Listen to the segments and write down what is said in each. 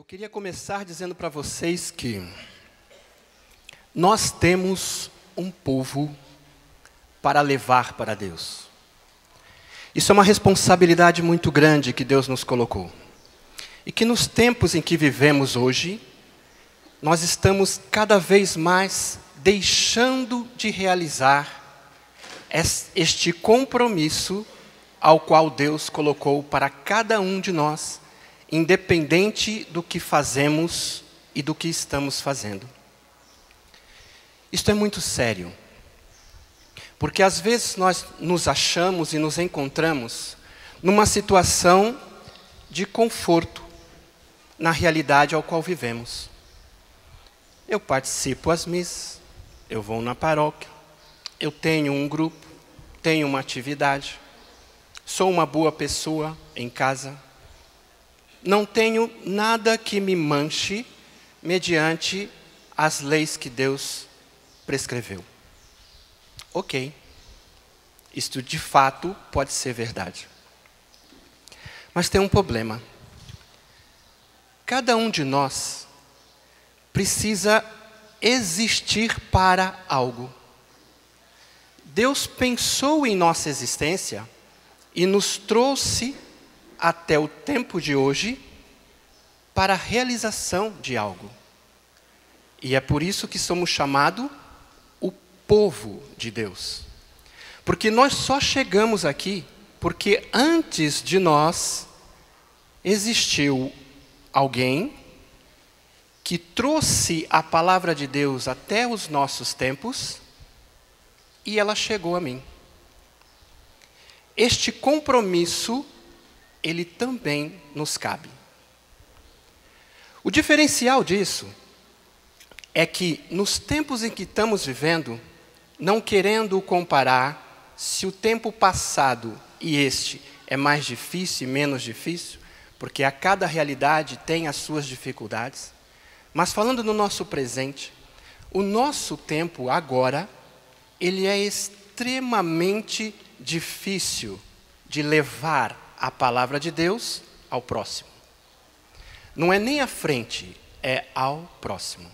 queria começar dizendo para vocês que nós temos um povo para levar para Deus. Isso é uma responsabilidade muito grande que Deus nos colocou. E que nos tempos em que vivemos hoje, nós estamos cada vez mais deixando de realizar este compromisso ao qual Deus colocou para cada um de nós, independente do que fazemos e do que estamos fazendo. Isto é muito sério, porque às vezes nós nos achamos e nos encontramos numa situação de conforto na realidade ao qual vivemos. Eu participo às missas, eu vou na paróquia, eu tenho um grupo, tenho uma atividade, sou uma boa pessoa em casa. Não tenho nada que me manche mediante as leis que Deus prescreveu. Ok. Isto de fato pode ser verdade. Mas tem um problema. Cada um de nós precisa existir para algo. Deus pensou em nossa existência e nos trouxe até o tempo de hoje para a realização de algo. E é por isso que somos chamados o povo de Deus. Porque nós só chegamos aqui porque antes de nós existiu alguém que trouxe a palavra de Deus até os nossos tempos e ela chegou a mim. Este compromisso ele também nos cabe. O diferencial disso é que nos tempos em que estamos vivendo, não querendo comparar se o tempo passado e este é mais difícil e menos difícil, porque a cada realidade tem as suas dificuldades, mas falando no nosso presente, o nosso tempo agora, ele é extremamente difícil de levar a palavra de Deus ao próximo. Não é nem à frente, é ao próximo.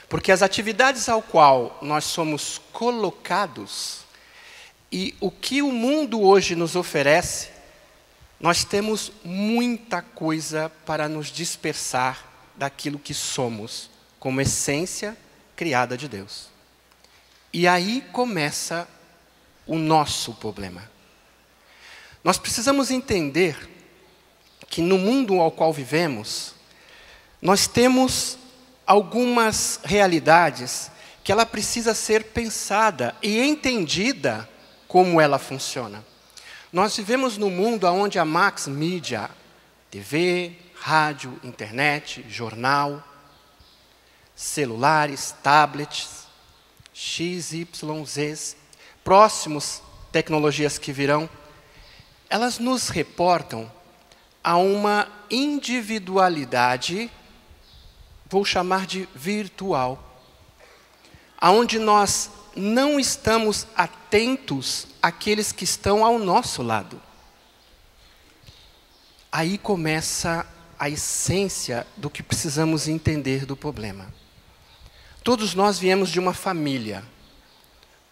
Porque as atividades ao qual nós somos colocados e o que o mundo hoje nos oferece, nós temos muita coisa para nos dispersar daquilo que somos, como essência criada de Deus. E aí começa o nosso problema. Nós precisamos entender que no mundo ao qual vivemos, nós temos algumas realidades que ela precisa ser pensada e entendida como ela funciona. Nós vivemos num mundo onde a mass media, TV, rádio, internet, jornal, celulares, tablets, X, Y, Z, próximos tecnologias que virão, elas nos reportam a uma individualidade, vou chamar de virtual, aonde nós não estamos atentos àqueles que estão ao nosso lado. Aí começa a essência do que precisamos entender do problema. Todos nós viemos de uma família,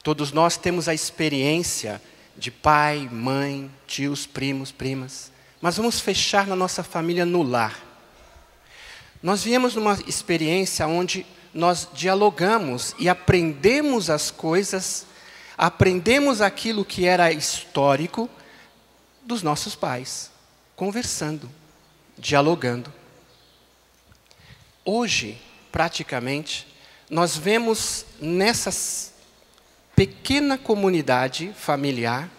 todos nós temos a experiência de pai, mãe, tios, primos, primas. Mas vamos fechar na nossa família no lar. Nós viemos numa experiência onde nós dialogamos e aprendemos as coisas, aprendemos aquilo que era histórico dos nossos pais, conversando, dialogando. Hoje, praticamente, nós vemos nessa pequena comunidade familiar,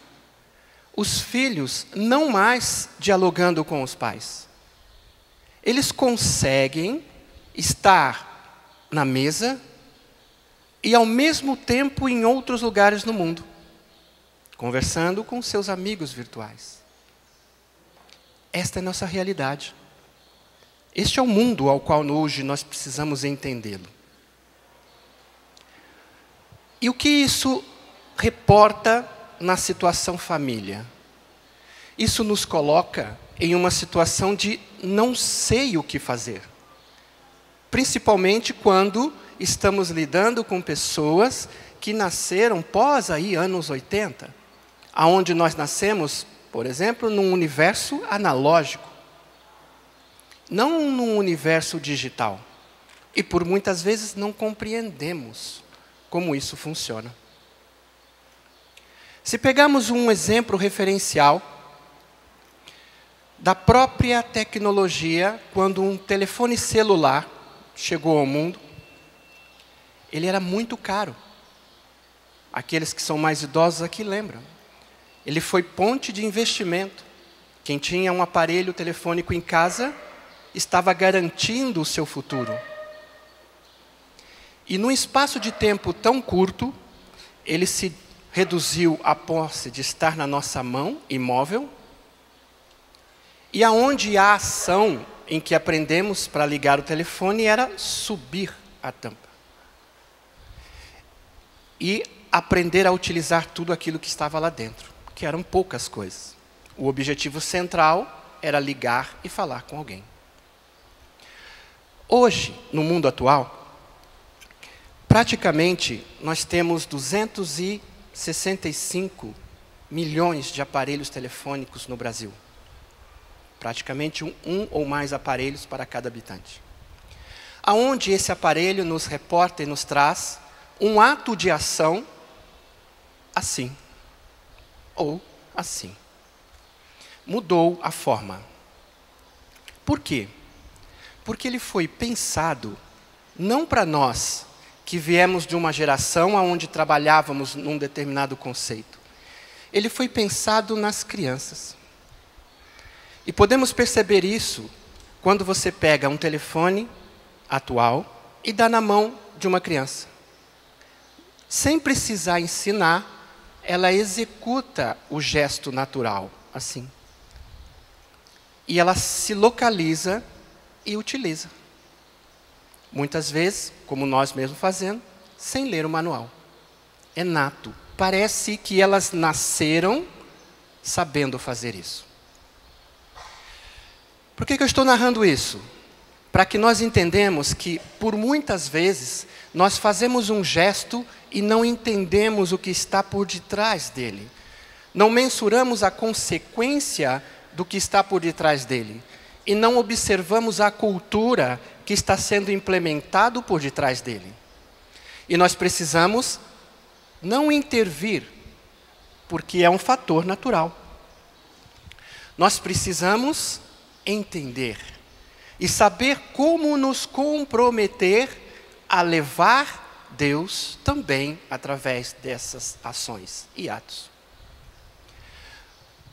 os filhos não mais dialogando com os pais. Eles conseguem estar na mesa e ao mesmo tempo em outros lugares no mundo, conversando com seus amigos virtuais. Esta é a nossa realidade. Este é o mundo ao qual hoje nós precisamos entendê-lo. E o que isso reporta na situação família? Isso nos coloca em uma situação de não sei o que fazer. Principalmente quando estamos lidando com pessoas que nasceram pós aí anos 80, aonde nós nascemos, por exemplo, num universo analógico, não num universo digital. E por muitas vezes não compreendemos como isso funciona. Se pegarmos um exemplo referencial da própria tecnologia, quando um telefone celular chegou ao mundo, ele era muito caro. Aqueles que são mais idosos aqui lembram. Ele foi ponte de investimento. Quem tinha um aparelho telefônico em casa estava garantindo o seu futuro. E num espaço de tempo tão curto, ele se reduziu à posse de estar na nossa mão, imóvel, e aonde a ação em que aprendemos para ligar o telefone era subir a tampa. E aprender a utilizar tudo aquilo que estava lá dentro, que eram poucas coisas. O objetivo central era ligar e falar com alguém. Hoje, no mundo atual, praticamente nós temos 265 milhões de aparelhos telefônicos no Brasil. Praticamente um ou mais aparelhos para cada habitante. Aonde esse aparelho nos reporta e nos traz um ato de ação assim ou assim. Mudou a forma. Por quê? Porque ele foi pensado não para nós que viemos de uma geração onde trabalhávamos num determinado conceito. Ele foi pensado nas crianças. E podemos perceber isso quando você pega um telefone atual e dá na mão de uma criança. Sem precisar ensinar, ela executa o gesto natural, assim. E ela se localiza e utiliza. Muitas vezes, como nós mesmos fazemos, sem ler o manual. É nato. Parece que elas nasceram sabendo fazer isso. Por que eu estou narrando isso? Para que nós entendamos que, por muitas vezes, nós fazemos um gesto e não entendemos o que está por detrás dele. Não mensuramos a consequência do que está por detrás dele. E não observamos a cultura que está sendo implementado por detrás dele. E nós precisamos não intervir, porque é um fator natural. Nós precisamos entender e saber como nos comprometer a levar Deus também através dessas ações e atos.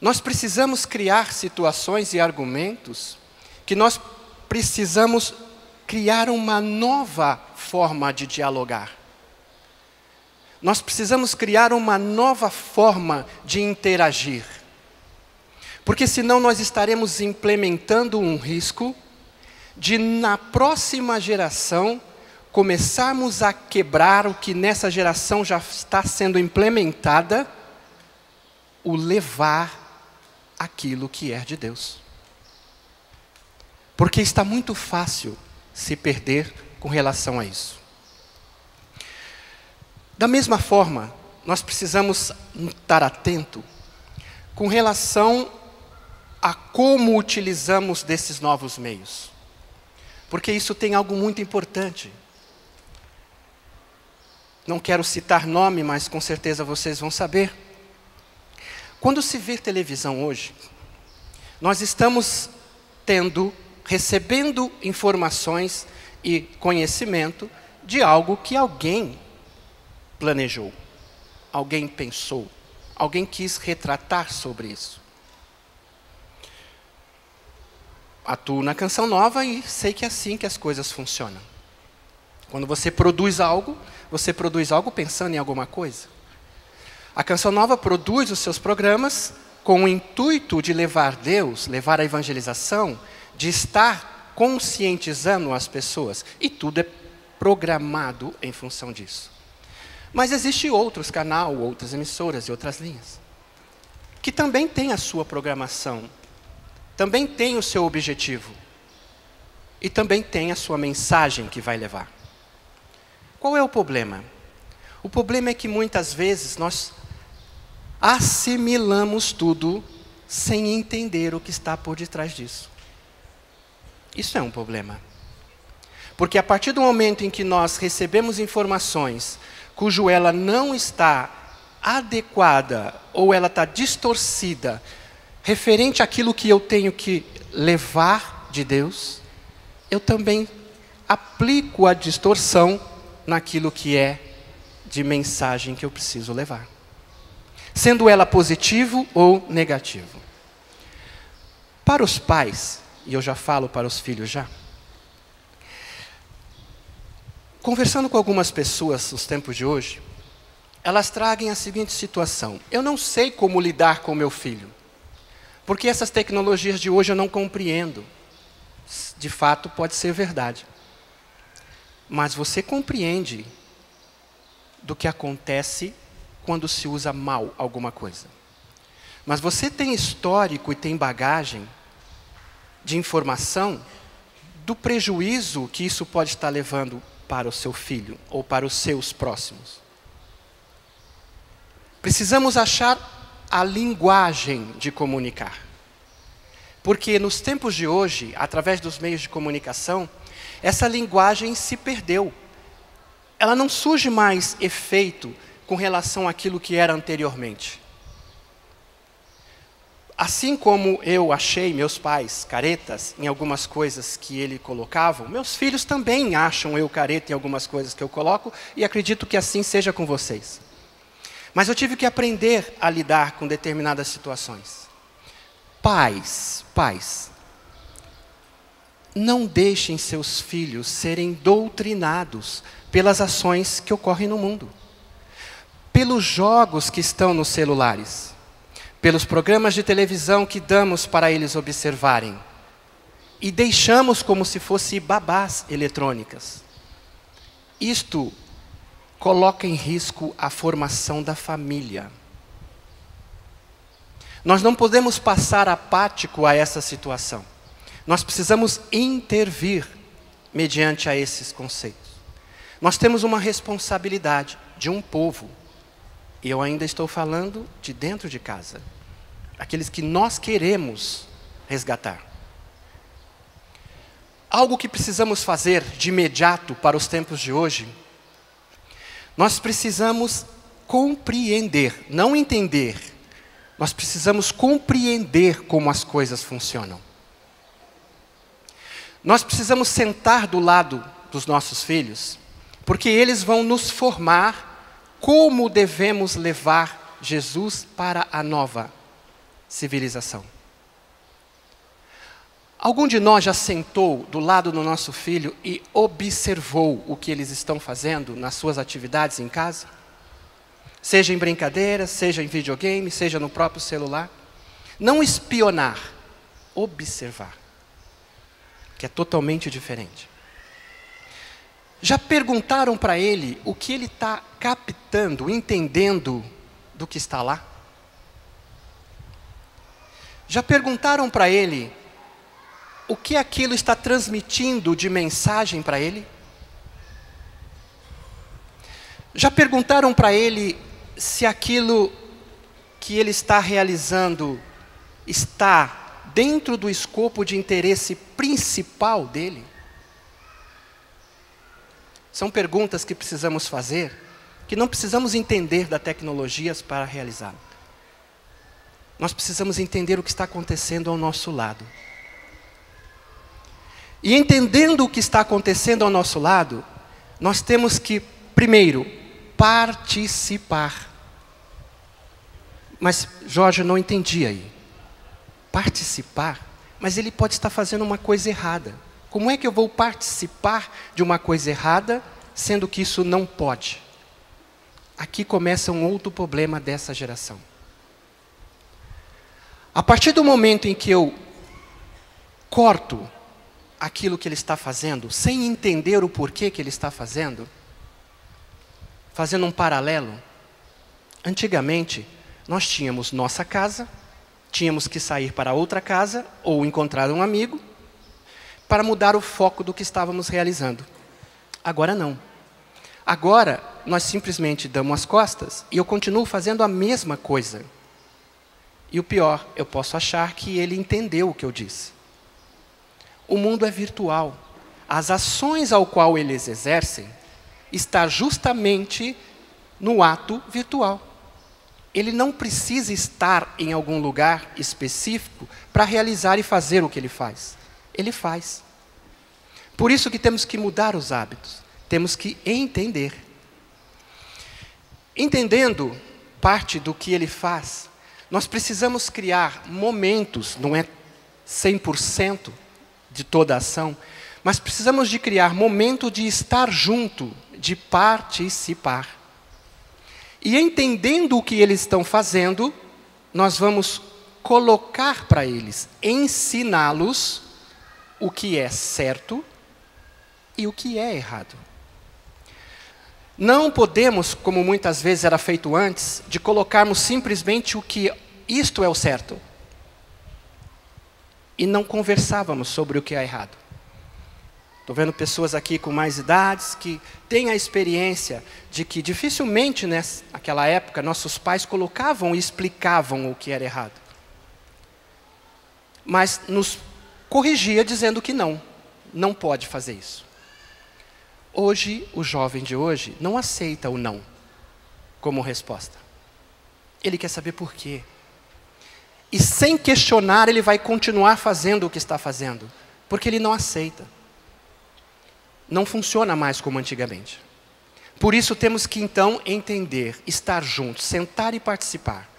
Nós precisamos criar situações e argumentos que nós precisamos criar uma nova forma de dialogar. Nós precisamos criar uma nova forma de interagir. Porque senão nós estaremos implementando um risco de, na próxima geração, começarmos a quebrar o que nessa geração já está sendo implementada, o levar aquilo que é de Deus. Porque está muito fácil se perder com relação a isso. Da mesma forma, nós precisamos estar atento com relação a como utilizamos desses novos meios. Porque isso tem algo muito importante. Não quero citar nome, mas com certeza vocês vão saber. Quando se vê televisão hoje, nós estamos recebendo informações e conhecimento de algo que alguém planejou, alguém pensou, alguém quis retratar sobre isso. Atuo na Canção Nova e sei que é assim que as coisas funcionam. Quando você produz algo pensando em alguma coisa. A Canção Nova produz os seus programas com o intuito de levar Deus, levar a evangelização, de estar conscientizando as pessoas. E tudo é programado em função disso. Mas existem outros canais, outras emissoras e outras linhas, que também têm a sua programação, também tem o seu objetivo e também tem a sua mensagem que vai levar. Qual é o problema? O problema é que muitas vezes nós assimilamos tudo sem entender o que está por detrás disso. Isso é um problema. Porque a partir do momento em que nós recebemos informações cujo ela não está adequada ou ela está distorcida referente àquilo que eu tenho que levar de Deus, eu também aplico a distorção naquilo que é de mensagem que eu preciso levar, sendo ela positivo ou negativo. Para os pais, e eu já falo para os filhos já, conversando com algumas pessoas nos tempos de hoje, elas trazem a seguinte situação: eu não sei como lidar com meu filho, porque essas tecnologias de hoje eu não compreendo. De fato, pode ser verdade. Mas você compreende do que acontece quando se usa mal alguma coisa. Mas você tem histórico e tem bagagem de informação do prejuízo que isso pode estar levando para o seu filho ou para os seus próximos. Precisamos achar a linguagem de comunicar. Porque nos tempos de hoje, através dos meios de comunicação, essa linguagem se perdeu. Ela não surge mais efeito com relação àquilo que era anteriormente. Assim como eu achei meus pais caretas em algumas coisas que ele colocavam, meus filhos também acham eu careta em algumas coisas que eu coloco, e acredito que assim seja com vocês. Mas eu tive que aprender a lidar com determinadas situações. Pais, não deixem seus filhos serem doutrinados pelas ações que ocorrem no mundo, pelos jogos que estão nos celulares, pelos programas de televisão que damos para eles observarem, e deixamos como se fossem babás eletrônicas. Isto coloca em risco a formação da família. Nós não podemos passar apático a essa situação. Nós precisamos intervir mediante a esses conceitos. Nós temos uma responsabilidade de um povo. E eu ainda estou falando de dentro de casa. Aqueles que nós queremos resgatar. Algo que precisamos fazer de imediato para os tempos de hoje, nós precisamos compreender, não entender. Nós precisamos compreender como as coisas funcionam. Nós precisamos sentar do lado dos nossos filhos, porque eles vão nos formar como devemos levar Jesus para a nova civilização. Algum de nós já sentou do lado do nosso filho e observou o que eles estão fazendo nas suas atividades em casa? Seja em brincadeira, seja em videogame, seja no próprio celular. Não espionar, observar, que é totalmente diferente. Já perguntaram para ele o que ele está captando, entendendo do que está lá? Já perguntaram para ele o que aquilo está transmitindo de mensagem para ele? Já perguntaram para ele se aquilo que ele está realizando está dentro do escopo de interesse principal dele? São perguntas que precisamos fazer, que não precisamos entender das tecnologias para realizar. Nós precisamos entender o que está acontecendo ao nosso lado. E entendendo o que está acontecendo ao nosso lado, nós temos que, primeiro, participar. Mas, Jorge, eu não entendi aí. Participar? Mas ele pode estar fazendo uma coisa errada. Como é que eu vou participar de uma coisa errada, sendo que isso não pode? Aqui começa um outro problema dessa geração. A partir do momento em que eu corto aquilo que ele está fazendo, sem entender o porquê que ele está fazendo um paralelo, antigamente nós tínhamos nossa casa Tínhamos que sair para outra casa ou encontrar um amigo para mudar o foco do que estávamos realizando. Agora não. Agora nós simplesmente damos as costas e eu continuo fazendo a mesma coisa. E o pior, eu posso achar que ele entendeu o que eu disse. O mundo é virtual. As ações ao qual eles exercem está justamente no ato virtual. Ele não precisa estar em algum lugar específico para realizar e fazer o que ele faz. Ele faz. Por isso que temos que mudar os hábitos. Temos que entender. Entendendo parte do que ele faz, nós precisamos criar momentos, não é 100% de toda a ação, mas precisamos de criar momento de estar junto, de participar. E entendendo o que eles estão fazendo, nós vamos colocar para eles, ensiná-los o que é certo e o que é errado. Não podemos, como muitas vezes era feito antes, de colocarmos simplesmente o que isto é o certo. E não conversávamos sobre o que é errado. Estou vendo pessoas aqui com mais idades que têm a experiência de que dificilmente naquela época nossos pais colocavam e explicavam o que era errado. Mas nos corrigia dizendo que não pode fazer isso. Hoje, o jovem de hoje não aceita o não como resposta. Ele quer saber por quê. E sem questionar, ele vai continuar fazendo o que está fazendo, porque ele não aceita. Não funciona mais como antigamente. Por isso temos que então entender, estar juntos, sentar e participar.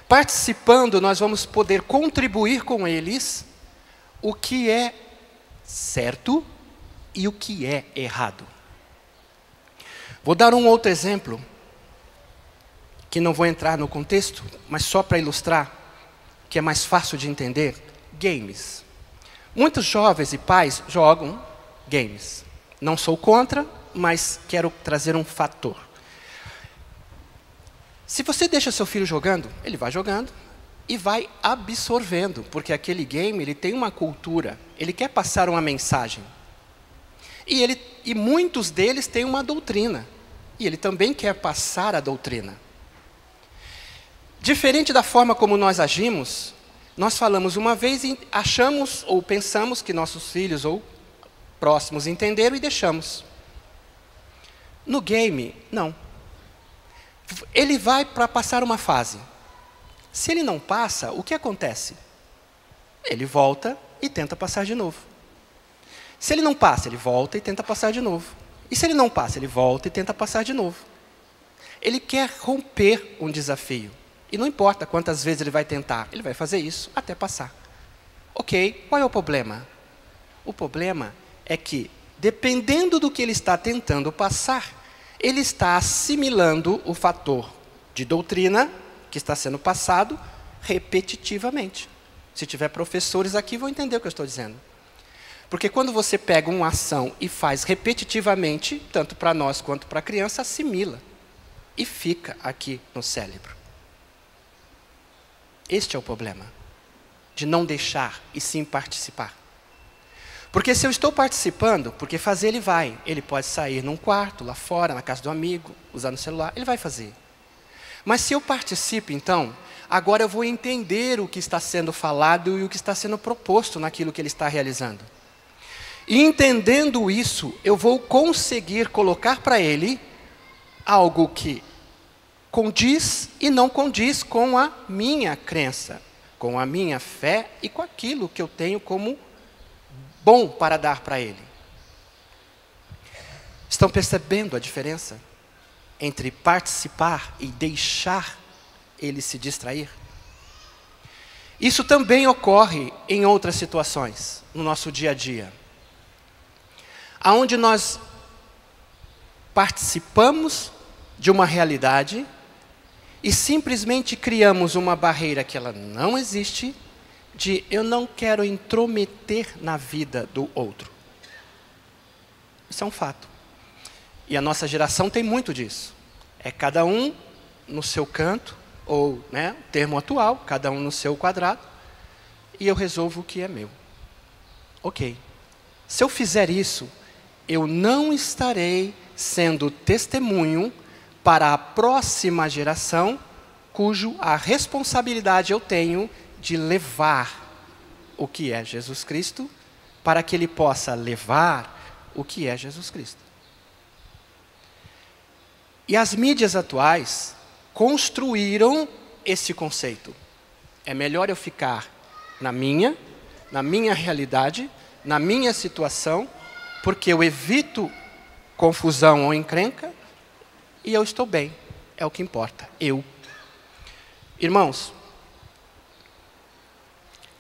Participando, nós vamos poder contribuir com eles o que é certo e o que é errado. Vou dar um outro exemplo, que não vou entrar no contexto, mas só para ilustrar, que é mais fácil de entender. Games. Muitos jovens e pais jogam games. Não sou contra, mas quero trazer um fator. Se você deixa seu filho jogando, ele vai jogando e vai absorvendo, porque aquele game ele tem uma cultura, ele quer passar uma mensagem. E muitos deles têm uma doutrina. E ele também quer passar a doutrina. Diferente da forma como nós agimos, nós falamos uma vez e achamos ou pensamos que nossos filhos ou próximos entenderam e deixamos. No game, não. Ele vai para passar uma fase. Se ele não passa, o que acontece? Ele volta e tenta passar de novo. Se ele não passa, ele volta e tenta passar de novo. E se ele não passa, ele volta e tenta passar de novo. Ele quer romper um desafio. E não importa quantas vezes ele vai tentar, ele vai fazer isso até passar. Ok, qual é o problema? O problema é que, dependendo do que ele está tentando passar, ele está assimilando o fator de doutrina que está sendo passado repetitivamente. Se tiver professores aqui, vão entender o que eu estou dizendo. Porque quando você pega uma ação e faz repetitivamente, tanto para nós quanto para a criança, assimila. E fica aqui no cérebro. Este é o problema. De não deixar e sim participar. Porque se eu estou participando, porque fazer ele vai. Ele pode sair num quarto, lá fora, na casa do amigo, usando o celular, ele vai fazer. Mas se eu participo, então, agora eu vou entender o que está sendo falado e o que está sendo proposto naquilo que ele está realizando. E entendendo isso, eu vou conseguir colocar para ele algo que condiz e não condiz com a minha crença, com a minha fé e com aquilo que eu tenho como bom para dar para ele. Estão percebendo a diferença entre participar e deixar ele se distrair? Isso também ocorre em outras situações, no nosso dia a dia. Onde nós participamos de uma realidade e simplesmente criamos uma barreira que ela não existe, de eu não quero intrometer na vida do outro. Isso é um fato. E a nossa geração tem muito disso. É cada um no seu canto, ou né, termo atual, cada um no seu quadrado, e eu resolvo o que é meu. Ok. Se eu fizer isso, eu não estarei sendo testemunho para a próxima geração, cujo a responsabilidade eu tenho de levar o que é Jesus Cristo, para que ele possa levar o que é Jesus Cristo. E as mídias atuais construíram esse conceito. É melhor eu ficar na minha realidade, na minha situação, porque eu evito confusão ou encrenca, e eu estou bem. É o que importa. Eu. Irmãos,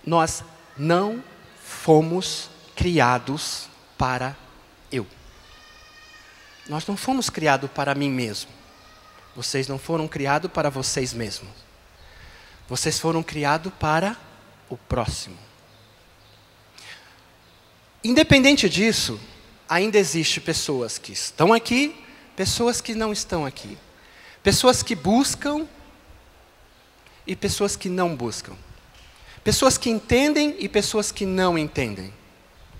nós não fomos criados para eu. Nós não fomos criados para mim mesmo. Vocês não foram criados para vocês mesmos. Vocês foram criados para o próximo. Independente disso, ainda existe pessoas que estão aqui, pessoas que não estão aqui. Pessoas que buscam e pessoas que não buscam. Pessoas que entendem e pessoas que não entendem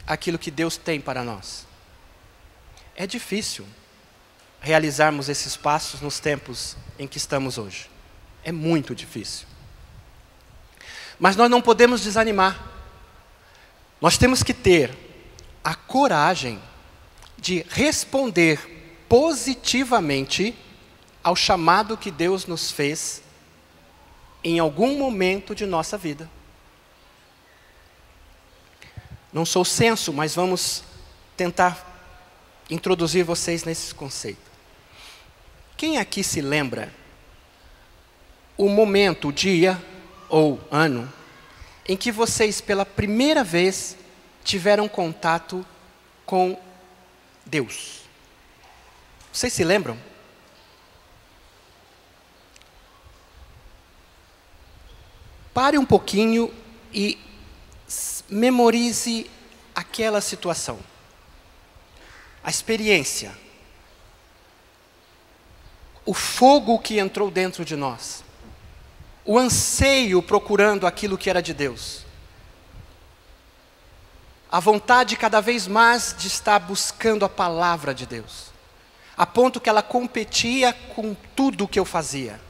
aquilo que Deus tem para nós. É difícil realizarmos esses passos nos tempos em que estamos hoje. É muito difícil. Mas nós não podemos desanimar. Nós temos que ter a coragem de responder positivamente ao chamado que Deus nos fez em algum momento de nossa vida. Não sou censo, mas vamos tentar introduzir vocês nesse conceito. Quem aqui se lembra o momento, o dia ou ano em que vocês pela primeira vez tiveram contato com Deus? Vocês se lembram? Pare um pouquinho e memorize aquela situação. A experiência. O fogo que entrou dentro de nós. O anseio procurando aquilo que era de Deus. A vontade cada vez mais de estar buscando a palavra de Deus. A ponto que ela competia com tudo o que eu fazia.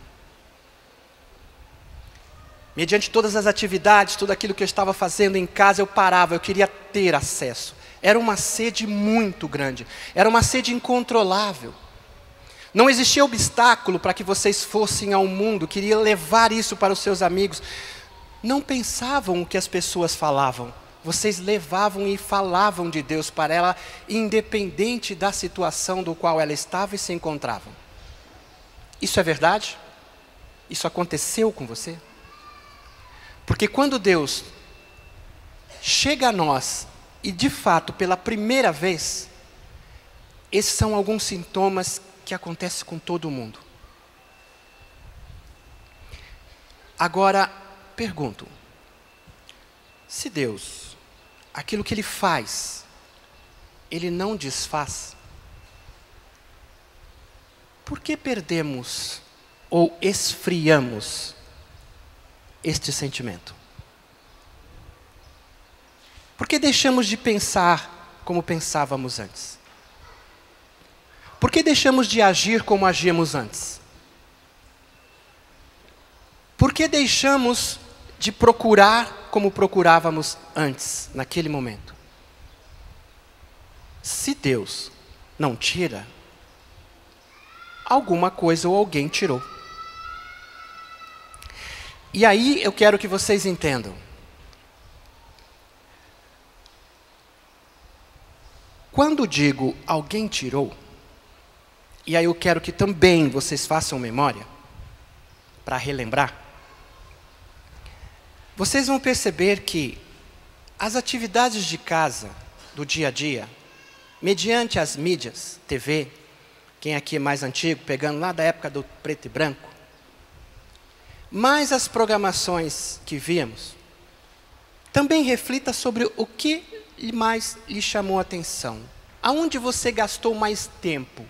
Mediante todas as atividades, tudo aquilo que eu estava fazendo em casa, eu parava, eu queria ter acesso. Era uma sede muito grande, era uma sede incontrolável. Não existia obstáculo para que vocês fossem ao mundo, queria levar isso para os seus amigos. Não pensavam o que as pessoas falavam, vocês levavam e falavam de Deus para ela, independente da situação do qual ela estava e se encontrava. Isso é verdade? Isso aconteceu com você? Porque quando Deus chega a nós, e de fato pela primeira vez, esses são alguns sintomas que acontecem com todo mundo. Agora, pergunto, se Deus, aquilo que Ele faz, Ele não desfaz, por que perdemos ou esfriamos este sentimento? Por que deixamos de pensar como pensávamos antes? Por que deixamos de agir como agíamos antes? Por que deixamos de procurar como procurávamos antes, naquele momento? Se Deus não tira, alguma coisa ou alguém tirou. E aí eu quero que vocês entendam. Quando digo alguém tirou, e aí eu quero que também vocês façam memória, para relembrar, vocês vão perceber que as atividades de casa, do dia a dia, mediante as mídias, TV, quem aqui é mais antigo, pegando lá da época do preto e branco, mais as programações que víamos, também reflita sobre o que mais lhe chamou a atenção. Aonde você gastou mais tempo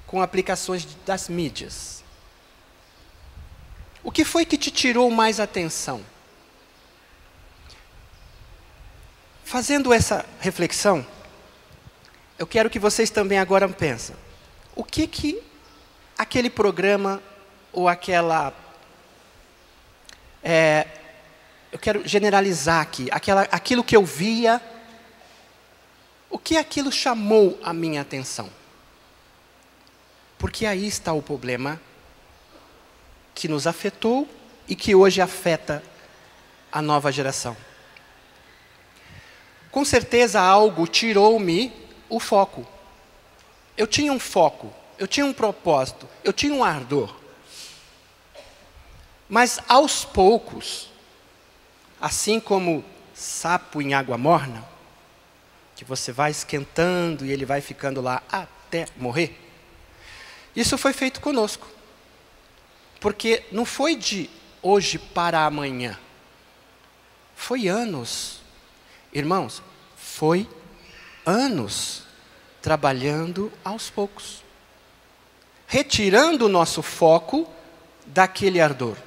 com aplicações das mídias? O que foi que te tirou mais atenção? Fazendo essa reflexão, eu quero que vocês também agora pensem. O que aquele programa ou aquela... eu quero generalizar aqui. Aquilo que eu via, o que aquilo chamou a minha atenção? Porque aí está o problema que nos afetou e que hoje afeta a nova geração. Com certeza algo tirou-me o foco. Eu tinha um foco, eu tinha um propósito, eu tinha um ardor. Mas aos poucos, assim como sapo em água morna, que você vai esquentando e ele vai ficando lá até morrer, isso foi feito conosco. Porque não foi de hoje para amanhã. Foi anos. Irmãos, foi anos trabalhando aos poucos. Retirando o nosso foco daquele ardor.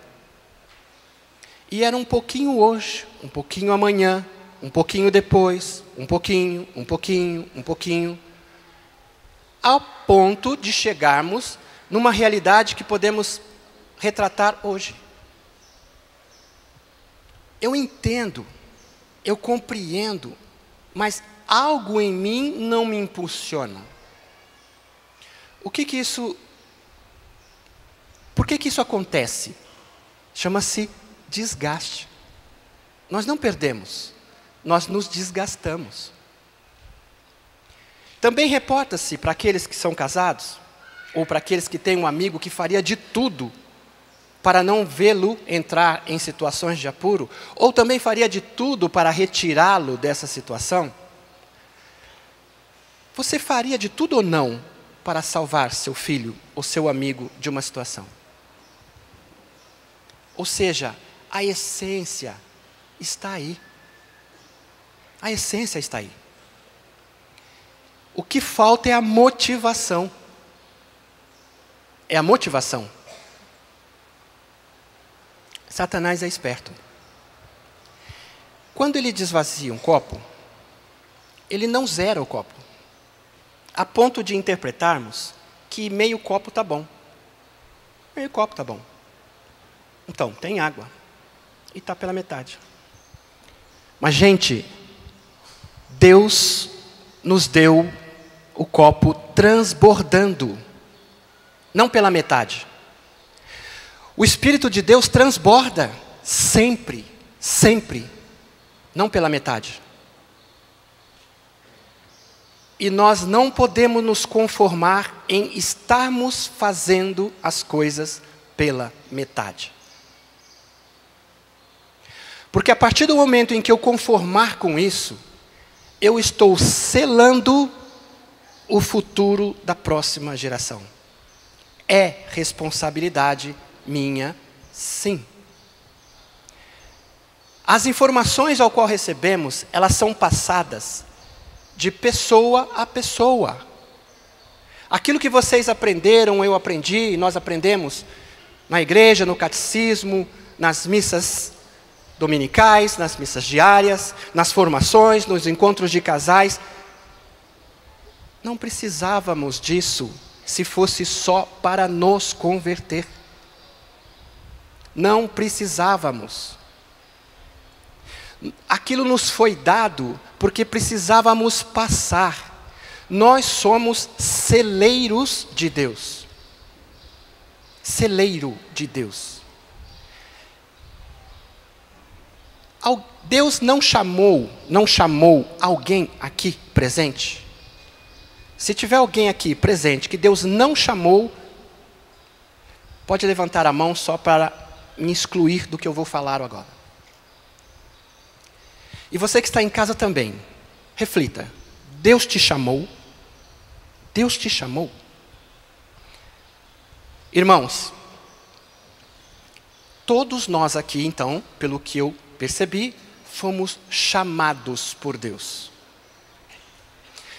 E era um pouquinho hoje, um pouquinho amanhã, um pouquinho depois, um pouquinho, ao ponto de chegarmos numa realidade que podemos retratar hoje. Eu entendo, eu compreendo, mas algo em mim não me impulsiona. Por que isso acontece? Chama-se desgaste. Nós não perdemos, nós nos desgastamos. Também reporta-se para aqueles que são casados, ou para aqueles que têm um amigo que faria de tudo para não vê-lo entrar em situações de apuro, ou também faria de tudo para retirá-lo dessa situação. Você faria de tudo ou não para salvar seu filho ou seu amigo de uma situação? Ou seja, a essência está aí. A essência está aí. O que falta é a motivação. É a motivação. Satanás é esperto. Quando ele desvazia um copo, ele não zera o copo. A ponto de interpretarmos que meio copo está bom. Meio copo está bom. Então, tem água. E está pela metade. Mas, gente, Deus nos deu o copo transbordando. Não pela metade. O Espírito de Deus transborda sempre, sempre. Não pela metade. E nós não podemos nos conformar em estarmos fazendo as coisas pela metade. Porque a partir do momento em que eu conformar com isso, eu estou selando o futuro da próxima geração. É responsabilidade minha, sim. As informações ao qual recebemos, elas são passadas de pessoa a pessoa. Aquilo que vocês aprenderam, eu aprendi, nós aprendemos na igreja, no catecismo, nas missas dominicais, nas missas diárias, nas formações, nos encontros de casais. Não precisávamos disso se fosse só para nos converter. Não precisávamos. Aquilo nos foi dado porque precisávamos passar. Nós somos celeiros de Deus. Celeiro de Deus. Deus não chamou alguém aqui presente? Se tiver alguém aqui presente que Deus não chamou, pode levantar a mão só para me excluir do que eu vou falar agora. E você que está em casa também, reflita. Deus te chamou? Deus te chamou? Irmãos, todos nós aqui, então, pelo que eu percebi, fomos chamados por Deus.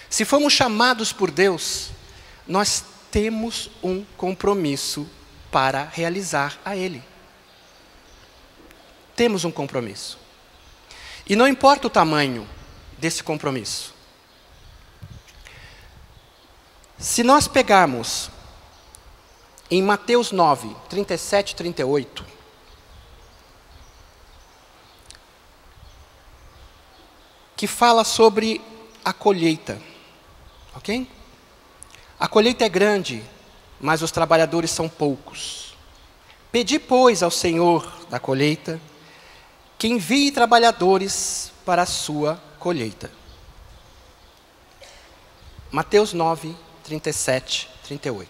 Se fomos chamados por Deus, nós temos um compromisso para realizar a Ele. temos um compromisso. E não importa o tamanho desse compromisso. Se nós pegarmos em Mateus 9, 37 e 38, que fala sobre a colheita, ok? A colheita é grande, mas os trabalhadores são poucos. Pedi, pois, ao Senhor da colheita, que envie trabalhadores para a sua colheita. Mateus 9, 37, 38.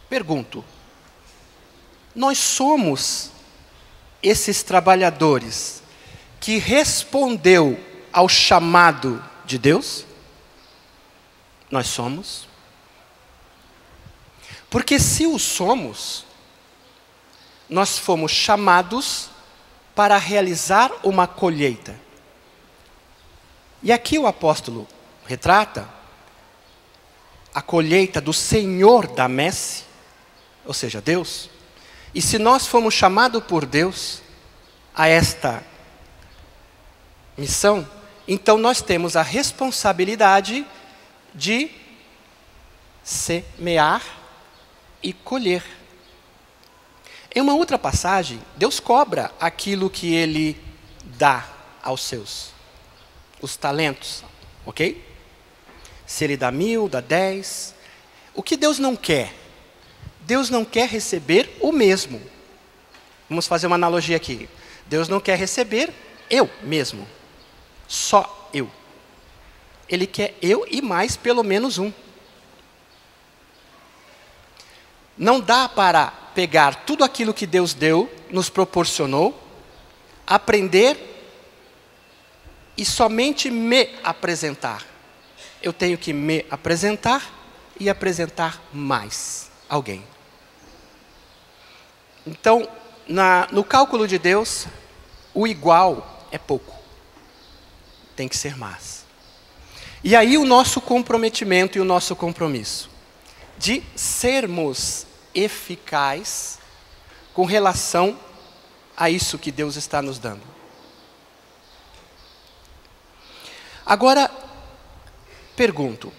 Pergunto, nós somos esses trabalhadores que respondeu ao chamado de Deus? Nós somos. Porque se o somos, nós fomos chamados para realizar uma colheita. E aqui o apóstolo retrata a colheita do Senhor da messe, ou seja, Deus. E se nós fomos chamados por Deus a esta missão, então nós temos a responsabilidade de semear e colher. Em uma outra passagem, Deus cobra aquilo que Ele dá aos seus, os talentos, ok? Se Ele dá 1000, dá 10. O que Deus não quer? Deus não quer receber o mesmo. Vamos fazer uma analogia aqui. Deus não quer receber eu mesmo. Só eu. Ele quer eu e mais pelo menos um. Não dá para pegar tudo aquilo que Deus deu, nos proporcionou, aprender e somente me apresentar. Eu tenho que me apresentar e apresentar mais alguém. Então, no cálculo de Deus, o igual é pouco. Tem que ser mais. E aí o nosso comprometimento e o nosso compromisso de sermos eficazes com relação a isso que Deus está nos dando. Agora, pergunto,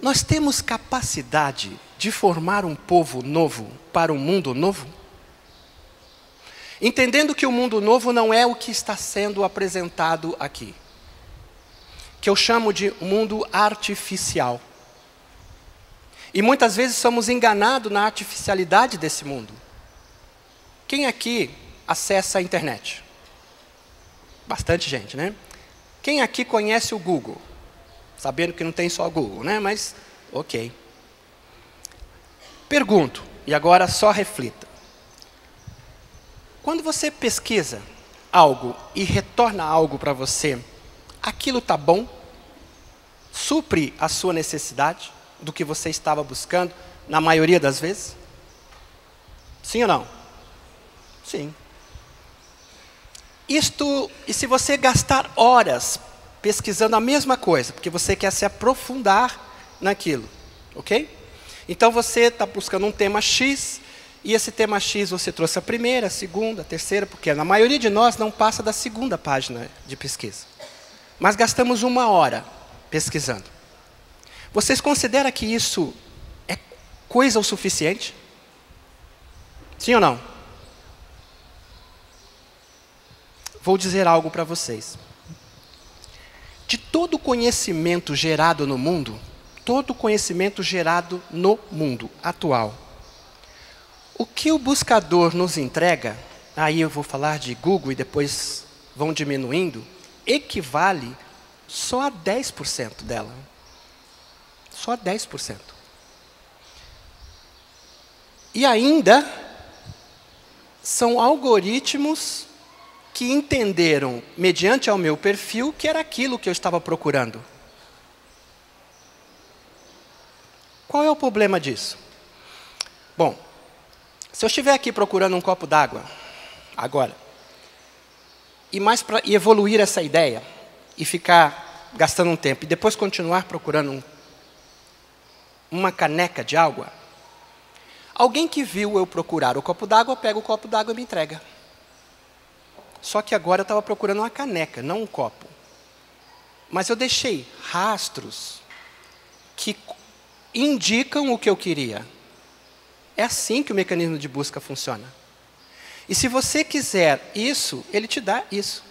nós temos capacidade de formar um povo novo para um mundo novo? Entendendo que o mundo novo não é o que está sendo apresentado aqui, que eu chamo de mundo artificial. E muitas vezes somos enganados na artificialidade desse mundo. Quem aqui acessa a internet? Bastante gente, né? Quem aqui conhece o Google? Sabendo que não tem só o Google, né? Mas, ok. Pergunto, e agora só reflita. Quando você pesquisa algo e retorna algo para você, aquilo está bom? Supre a sua necessidade do que você estava buscando, na maioria das vezes? Sim ou não? Sim. E se você gastar horas pesquisando a mesma coisa, porque você quer se aprofundar naquilo, ok? Então você está buscando um tema X, e esse tema X você trouxe a primeira, a segunda, a terceira, porque na maioria de nós não passa da segunda página de pesquisa. Mas gastamos 1 hora pesquisando. Vocês consideram que isso é coisa o suficiente? Sim ou não? Vou dizer algo para vocês. De todo conhecimento gerado no mundo, todo conhecimento gerado no mundo atual, o que o buscador nos entrega, aí eu vou falar de Google e depois vão diminuindo, equivale só a 10% dela. Só 10%. E ainda são algoritmos que entenderam, mediante ao meu perfil, que era aquilo que eu estava procurando. Qual é o problema disso? Bom, se eu estiver aqui procurando um copo d'água, agora, e evoluir essa ideia, e ficar gastando um tempo, e depois continuar procurando uma caneca de água, alguém que viu eu procurar o copo d'água, pega o copo d'água e me entrega. só que agora eu estava procurando uma caneca, não um copo. Mas eu deixei rastros que indicam o que eu queria. É assim que o mecanismo de busca funciona. E se você quiser isso, ele te dá isso.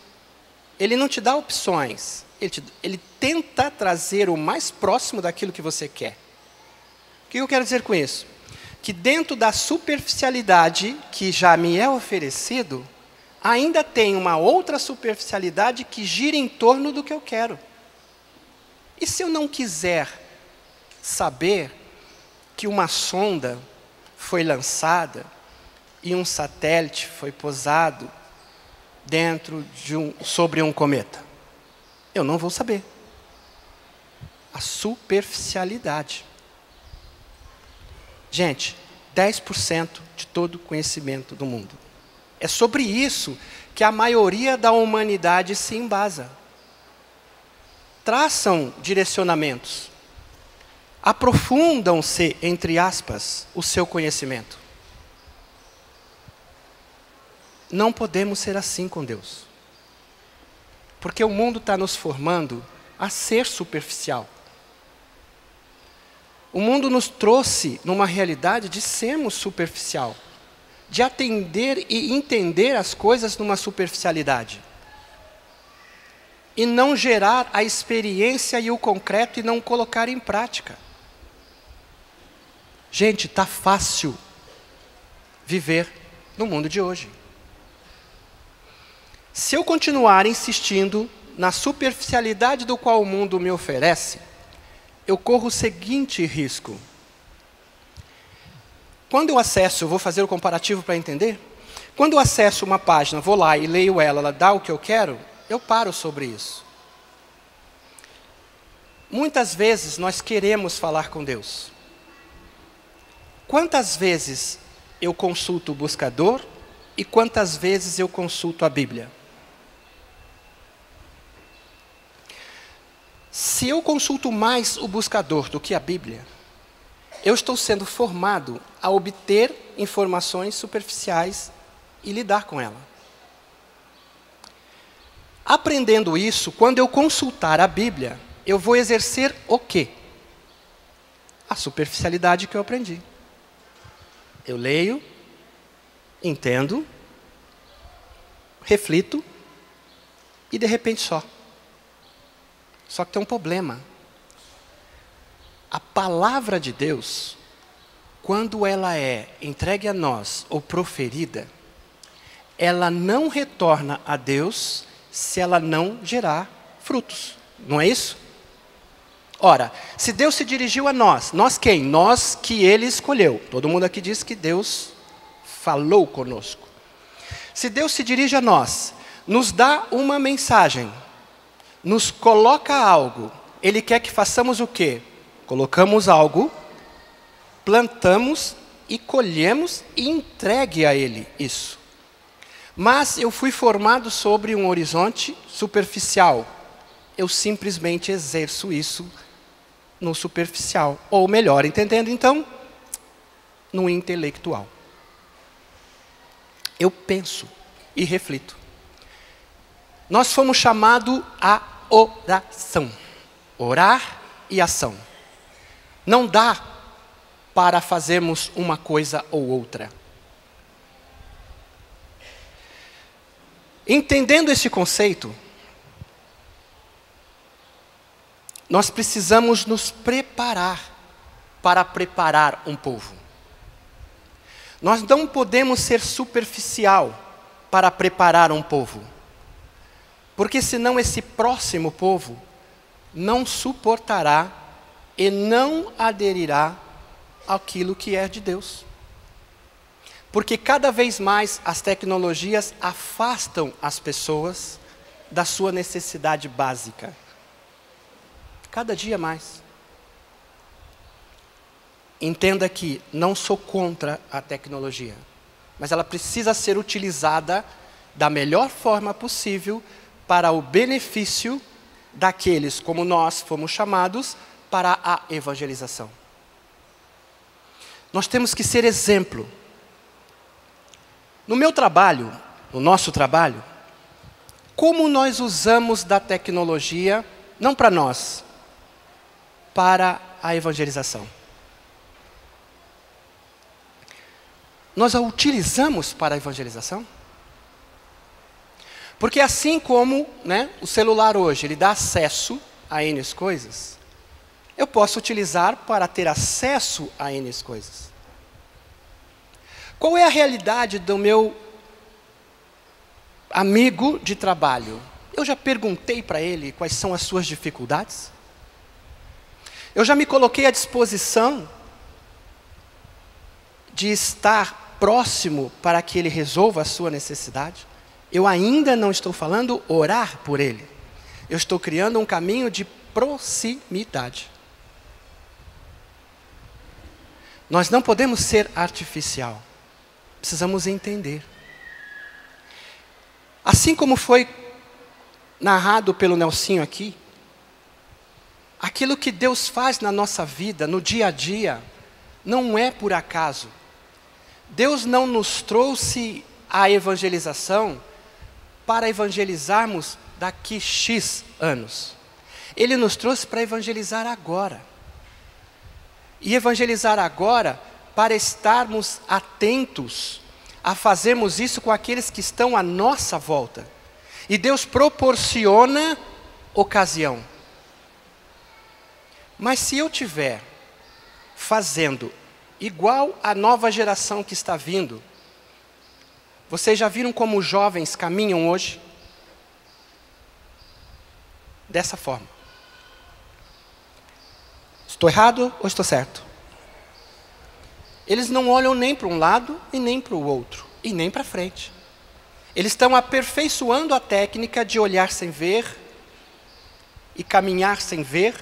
Ele não te dá opções. Ele tenta trazer o mais próximo daquilo que você quer. O que eu quero dizer com isso? Que dentro da superficialidade que já me é oferecido, ainda tem uma outra superficialidade que gira em torno do que eu quero. E se eu não quiser saber que uma sonda foi lançada e um satélite foi posado sobre um cometa? Eu não vou saber. A superficialidade. Gente, 10% de todo o conhecimento do mundo. É sobre isso que a maioria da humanidade se embasa. Traçam direcionamentos. Aprofundam-se, entre aspas, o seu conhecimento. Não podemos ser assim com Deus. Porque o mundo está nos formando a ser superficial. O mundo nos trouxe numa realidade de sermos superficial. De atender e entender as coisas numa superficialidade. E não gerar a experiência e o concreto e não colocar em prática. Gente, está fácil viver no mundo de hoje. Se eu continuar insistindo na superficialidade do qual o mundo me oferece, eu corro o seguinte risco. Quando eu acesso, eu vou fazer o comparativo para entender. Quando eu acesso uma página, vou lá e leio ela dá o que eu quero, eu paro sobre isso. Muitas vezes nós queremos falar com Deus. Quantas vezes eu consulto o buscador e quantas vezes eu consulto a Bíblia? Se eu consulto mais o buscador do que a Bíblia, eu estou sendo formado a obter informações superficiais e lidar com ela. Aprendendo isso, quando eu consultar a Bíblia, eu vou exercer o quê? A superficialidade que eu aprendi. Eu leio, entendo, reflito e de repente só. Só que tem um problema. A palavra de Deus, quando ela é entregue a nós ou proferida, ela não retorna a Deus se ela não gerar frutos. Não é isso? Ora, se Deus se dirigiu a nós quem? Nós que Ele escolheu. Todo mundo aqui diz que Deus falou conosco. Se Deus se dirige a nós, nos dá uma mensagem, nos coloca algo, Ele quer que façamos o quê? Colocamos algo, plantamos e colhemos e entregue a Ele isso. Mas eu fui formado sobre um horizonte superficial. Eu simplesmente exerço isso no superficial. Ou melhor, entendendo então, no intelectual. Eu penso e reflito. Nós fomos chamados à oração. Orar e ação. Não dá para fazermos uma coisa ou outra. Entendendo esse conceito, nós precisamos nos preparar para preparar um povo. Nós não podemos ser superficial para preparar um povo. Porque senão esse próximo povo não suportará e não aderirá àquilo que é de Deus. Porque cada vez mais as tecnologias afastam as pessoas da sua necessidade básica. Cada dia mais. Entenda que não sou contra a tecnologia, mas ela precisa ser utilizada da melhor forma possível para o benefício daqueles como nós fomos chamados para a evangelização. Nós temos que ser exemplo. No meu trabalho, no nosso trabalho, Como nós usamos da tecnologia, não para nós, para a evangelização? Nós a utilizamos para a evangelização? Porque assim como, né, o celular hoje, ele dá acesso a N coisas, eu posso utilizar para ter acesso a N coisas. Qual é a realidade do meu amigo de trabalho? Eu já perguntei para ele quais são as suas dificuldades? Eu já me coloquei à disposição de estar próximo para que ele resolva a sua necessidade? Eu ainda não estou falando orar por ele. Eu estou criando um caminho de proximidade. Nós não podemos ser artificial. Precisamos entender. Assim como foi narrado pelo Nelsinho aqui, aquilo que Deus faz na nossa vida, no dia a dia, não é por acaso. Deus não nos trouxe a evangelização para evangelizarmos daqui X anos. Ele nos trouxe para evangelizar agora. E evangelizar agora para estarmos atentos a fazermos isso com aqueles que estão à nossa volta. E Deus proporciona ocasião. Mas se eu tiver fazendo igual a nova geração que está vindo, vocês já viram como os jovens caminham hoje? Dessa forma. Estou errado ou estou certo? Eles não olham nem para um lado e nem para o outro, e nem para frente. Eles estão aperfeiçoando a técnica de olhar sem ver, e caminhar sem ver,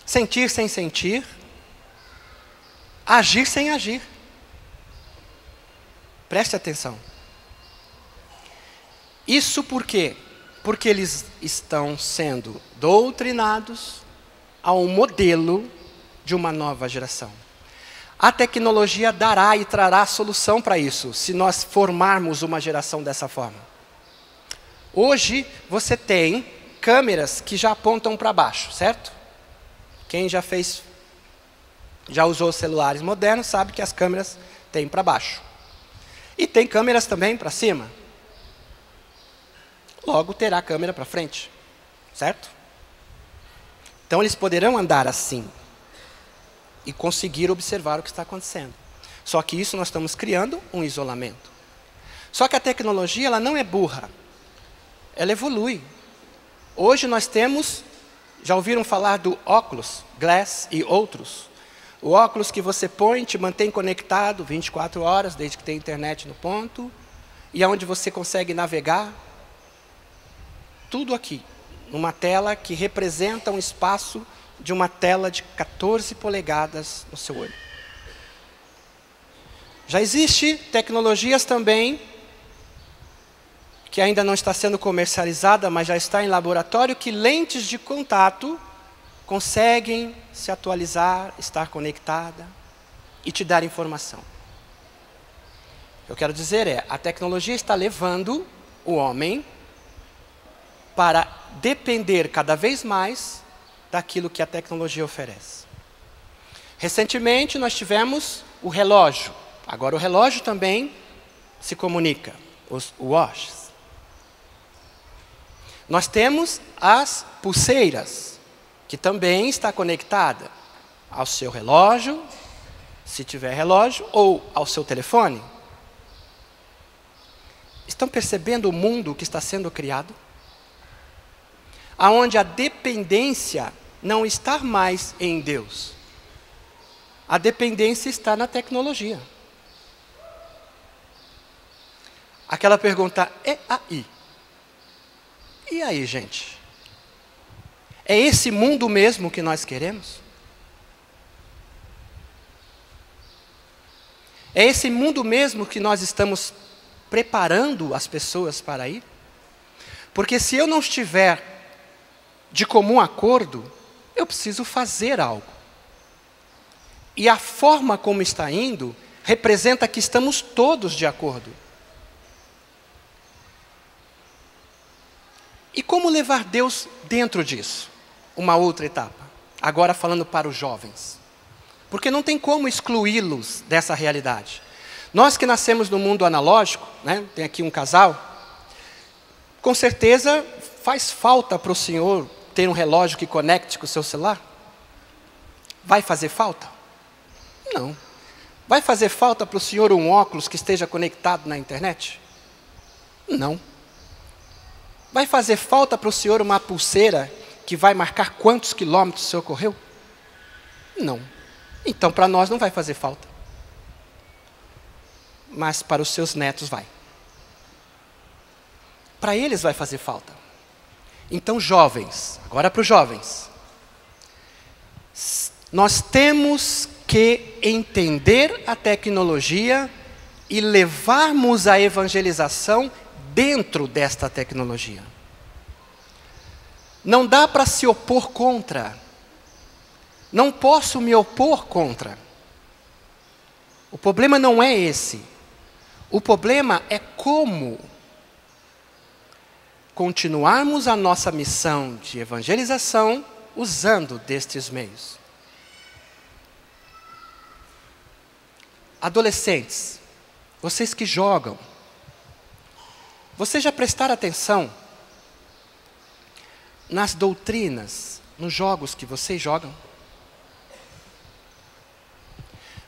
sentir sem sentir, agir sem agir. Preste atenção. Isso por quê? Porque eles estão sendo doutrinados a um modelo de uma nova geração. A tecnologia dará e trará solução para isso, se nós formarmos uma geração dessa forma. Hoje, você tem câmeras que já apontam para baixo, certo? Quem já usou celulares modernos sabe que as câmeras têm para baixo. E tem câmeras também para cima. Logo terá câmera para frente, certo? Então eles poderão andar assim e conseguir observar o que está acontecendo. Só que isso nós estamos criando um isolamento. Só que a tecnologia, ela não é burra. Ela evolui. Hoje nós temos, já ouviram falar do óculos, Glass e outros? O óculos que você põe, te mantém conectado 24 horas, desde que tem internet no ponto, e onde você consegue navegar. Tudo aqui, numa tela que representa um espaço de uma tela de 14 polegadas no seu olho. Já existe tecnologias também, que ainda não está sendo comercializada, mas já está em laboratório, que lentes de contato conseguem se atualizar, estar conectada e te dar informação. O que eu quero dizer a tecnologia está levando o homem para depender cada vez mais daquilo que a tecnologia oferece. Recentemente nós tivemos o relógio. Agora o relógio também se comunica, os watches. Nós temos as pulseiras, que também está conectada ao seu relógio, se tiver relógio, ou ao seu telefone. Estão percebendo o mundo que está sendo criado? Aonde a dependência não está mais em Deus. A dependência está na tecnologia. Aquela pergunta, e aí? E aí, gente? É esse mundo mesmo que nós queremos? É esse mundo mesmo que nós estamos preparando as pessoas para ir? Porque se eu não estiver de comum acordo, eu preciso fazer algo. E a forma como está indo representa que estamos todos de acordo. E como levar Deus dentro disso? Uma outra etapa. Agora falando para os jovens. Porque não tem como excluí-los dessa realidade. Nós que nascemos no mundo analógico, né, tem aqui um casal, com certeza faz falta para o senhor ter um relógio que conecte com o seu celular? Vai fazer falta? Não. Vai fazer falta para o senhor um óculos que esteja conectado na internet? Não. Vai fazer falta para o senhor uma pulseira que vai marcar quantos quilômetros o senhor correu? Não. Então, para nós não vai fazer falta. Mas para os seus netos vai. Para eles vai fazer falta. Então, jovens, agora para os jovens. Nós temos que entender a tecnologia e levarmos a evangelização dentro desta tecnologia. Não dá para se opor contra. Não posso me opor contra. O problema não é esse. O problema é como continuarmos a nossa missão de evangelização usando destes meios. Adolescentes, vocês que jogam, vocês já prestaram atenção nas doutrinas, nos jogos que vocês jogam?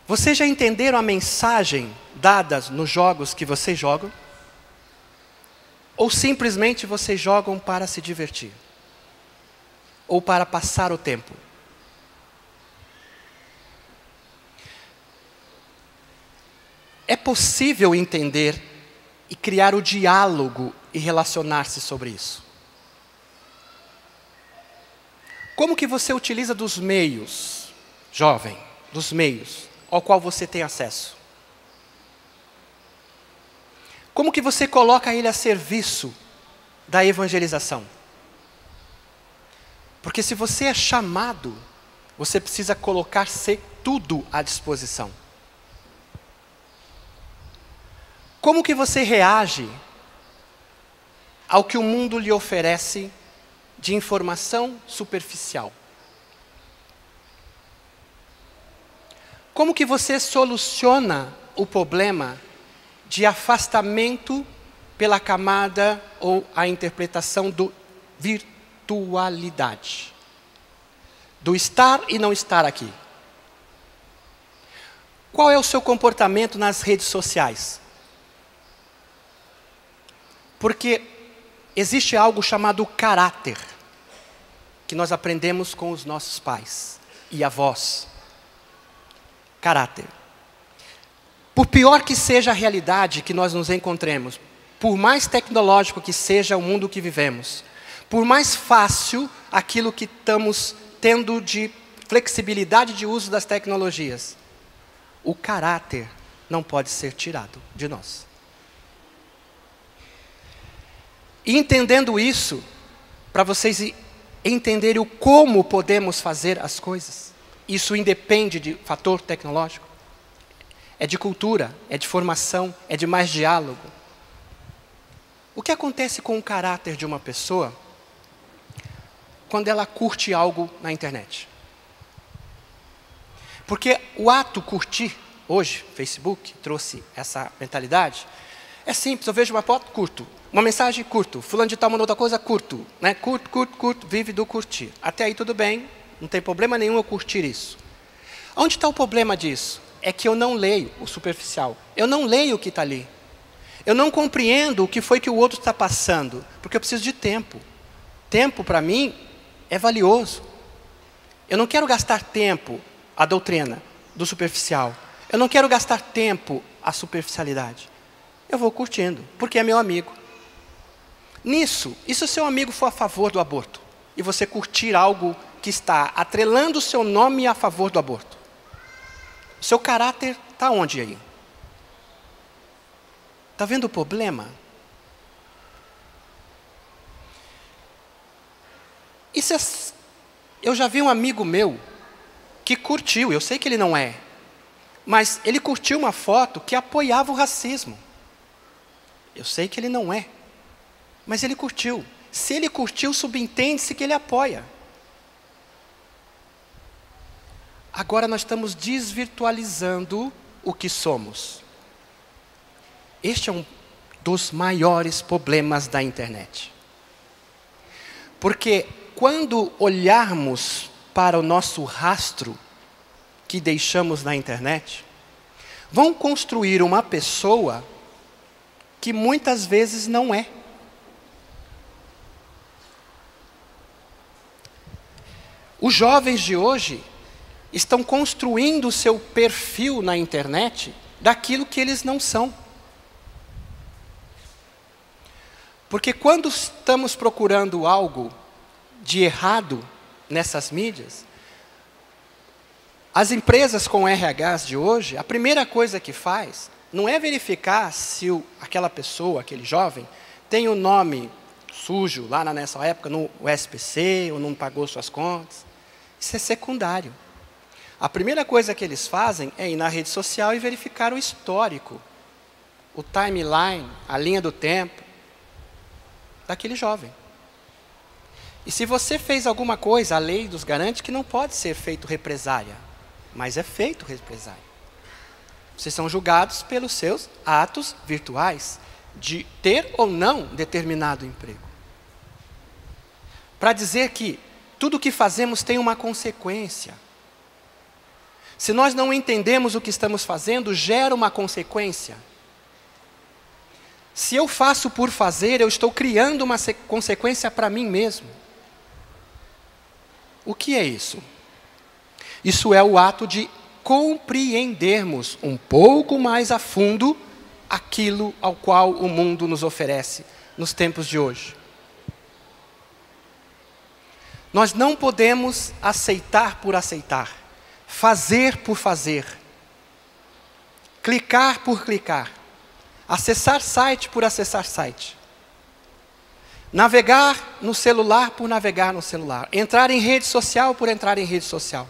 Vocês já entenderam a mensagem dada nos jogos que vocês jogam? Ou simplesmente vocês jogam para se divertir? Ou para passar o tempo? É possível entender e criar o diálogo e relacionar-se sobre isso. Como que você utiliza dos meios, jovem, dos meios ao qual você tem acesso? Como que você coloca ele a serviço da evangelização? Porque se você é chamado, você precisa colocar-se tudo à disposição. Como que você reage ao que o mundo lhe oferece de informação superficial? Como que você soluciona o problema de afastamento pela camada ou a interpretação do virtualidade? Do estar e não estar aqui. Qual é o seu comportamento nas redes sociais? Porque existe algo chamado caráter, que nós aprendemos com os nossos pais e avós. Caráter. Por pior que seja a realidade que nós nos encontremos, por mais tecnológico que seja o mundo que vivemos, por mais fácil aquilo que estamos tendo de flexibilidade de uso das tecnologias, o caráter não pode ser tirado de nós. E entendendo isso, para vocês entenderem o como podemos fazer as coisas, isso independe de fator tecnológico, é de cultura, é de formação, é de mais diálogo. O que acontece com o caráter de uma pessoa quando ela curte algo na internet? Porque o ato curtir, hoje, Facebook trouxe essa mentalidade, é simples, eu vejo uma foto, curto. Uma mensagem, curto. Fulano de tal mandou outra coisa, curto. Né? Curto, vive do curtir. Até aí tudo bem, não tem problema nenhum eu curtir isso. Onde está o problema disso? É que eu não leio o superficial. Eu não leio o que está ali. Eu não compreendo o que foi que o outro está passando, porque eu preciso de tempo. Tempo, para mim, é valioso. Eu não quero gastar tempo a doutrina do superficial. Eu não quero gastar tempo a superficialidade. Eu vou curtindo, porque é meu amigo. Nisso, e se o seu amigo for a favor do aborto, e você curtir algo que está atrelando o seu nome a favor do aborto, o seu caráter está onde aí? Está vendo o problema? Eu já vi um amigo meu que curtiu, eu sei que ele não é, mas ele curtiu uma foto que apoiava o racismo. Eu sei que ele não é, mas ele curtiu. Se ele curtiu, subentende-se que ele apoia. Agora nós estamos desvirtualizando o que somos. Este é um dos maiores problemas da internet. Porque quando olharmos para o nosso rastro que deixamos na internet, vão construir uma pessoa que muitas vezes não é. Os jovens de hoje estão construindo o seu perfil na internet daquilo que eles não são. Porque quando estamos procurando algo de errado nessas mídias, as empresas com RHs de hoje, a primeira coisa que faz não é verificar se aquela pessoa, aquele jovem, tem o nome sujo lá nessa época no SPC, ou não pagou suas contas. Isso é secundário. A primeira coisa que eles fazem é ir na rede social e verificar o histórico, o timeline, a linha do tempo daquele jovem. E se você fez alguma coisa, a lei nos garante que não pode ser feito represália, mas é feito represália. Vocês são julgados pelos seus atos virtuais, de ter ou não determinado emprego. Para dizer que tudo o que fazemos tem uma consequência. Se nós não entendemos o que estamos fazendo, gera uma consequência. Se eu faço por fazer, eu estou criando uma consequência para mim mesmo. O que é isso? Isso é o ato de compreendermos um pouco mais a fundo aquilo ao qual o mundo nos oferece nos tempos de hoje. Nós não podemos aceitar por aceitar, fazer por fazer, clicar por clicar, acessar site por acessar site, navegar no celular por navegar no celular, entrar em rede social por entrar em rede social.